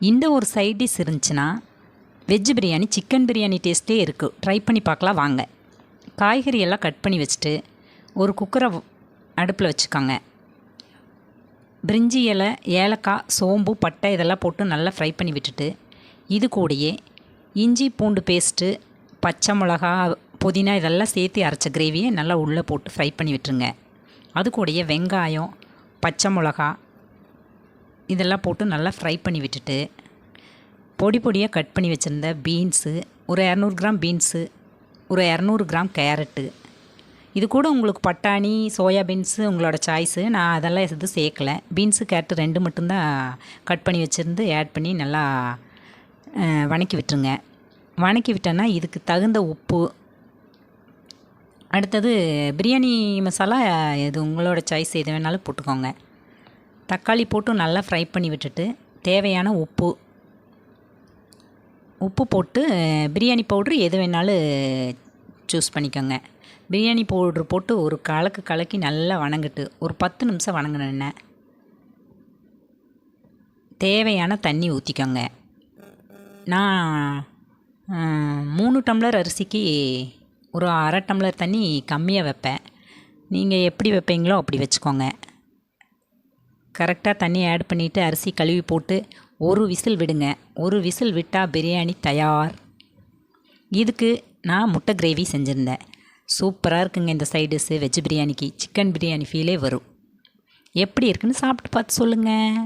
இந்த ஒரு side dish இருந்துச்சுன்னா வெஜ் பிரியாணி சிக்கன் பிரியாணி டேஸ்ட்டே இருக்குது. ட்ரை பண்ணி பார்க்கலாம் வாங்க. காய்கறி எல்லாம் கட் பண்ணி வச்சுட்டு ஒரு குக்கரை அடுப்பில் வச்சுக்கோங்க. பிரிஞ்சி இலை, ஏலக்காய், சோம்பு, பட்டை இதெல்லாம் போட்டு நல்லா ஃப்ரை பண்ணி விட்டுட்டு இது கூடயே இஞ்சி பூண்டு பேஸ்ட்டு, பச்சை மிளகா, புதினா இதெல்லாம் சேர்த்து அரைச்ச கிரேவியை நல்லா உள்ளே போட்டு ஃப்ரை பண்ணி விட்டுருங்க. அது கூடயே வெங்காயம், பச்சை மிளகா இதெல்லாம் போட்டு நல்லா ஃப்ரை பண்ணி விட்டுட்டு பொடி பொடியாக கட் பண்ணி வச்சுருந்த பீன்ஸு, ஒரு 200 கிராம் பீன்ஸு, ஒரு 200 கிராம் கேரட்டு, இது கூட உங்களுக்கு பட்டாணி, சோயா பீன்ஸு உங்களோட சாய்ஸு. நான் அதெல்லாம் எதுவும் சேர்க்கலை. பீன்ஸு கேரட்டு 2 மட்டும்தான் கட் பண்ணி வச்சுருந்து ஆட் பண்ணி நல்லா வணக்கி விட்டுருங்க. வணக்கி விட்டேன்னா இதுக்கு தகுந்த உப்பு, அடுத்தது பிரியாணி மசாலா இது உங்களோட சாய்ஸ் எது வேணாலும் போட்டுக்கோங்க. தக்காளி போட்டு நல்லா ஃப்ரை பண்ணி விட்டுட்டு தேவையான உப்பு போட்டு பிரியாணி பவுட்ரு எது வேணாலும் சூஸ் பண்ணிக்கோங்க. பிரியாணி பவுட்ரு போட்டு ஒரு கலக்கி நல்லா வணங்கிட்டு ஒரு 10 நிமிஷம் வணங்கினேன்ன தேவையான தண்ணி ஊற்றிக்கோங்க. நான் 3 டம்ளர் அரிசிக்கு ஒரு அரை டம்ளர் தண்ணி கம்மியாக வைப்பேன். நீங்கள் எப்படி வைப்பீங்களோ அப்படி வச்சுக்கோங்க. கரெக்டாக தண்ணி ஆட் பண்ணிவிட்டு அரிசி கழுவி போட்டு ஒரு விசில் விடுங்க. ஒரு விசில் விட்டால் பிரியாணி தயார். இதுக்கு நான் முட்டை கிரேவி செஞ்சுருந்தேன். சூப்பராக இருக்குங்க. இந்த சைட் டிஷ்ஷு வெஜ் பிரியாணிக்கு சிக்கன் பிரியாணி ஃபீலே வரும். எப்படி இருக்குன்னு சாப்பிட்டு பார்த்து சொல்லுங்கள்.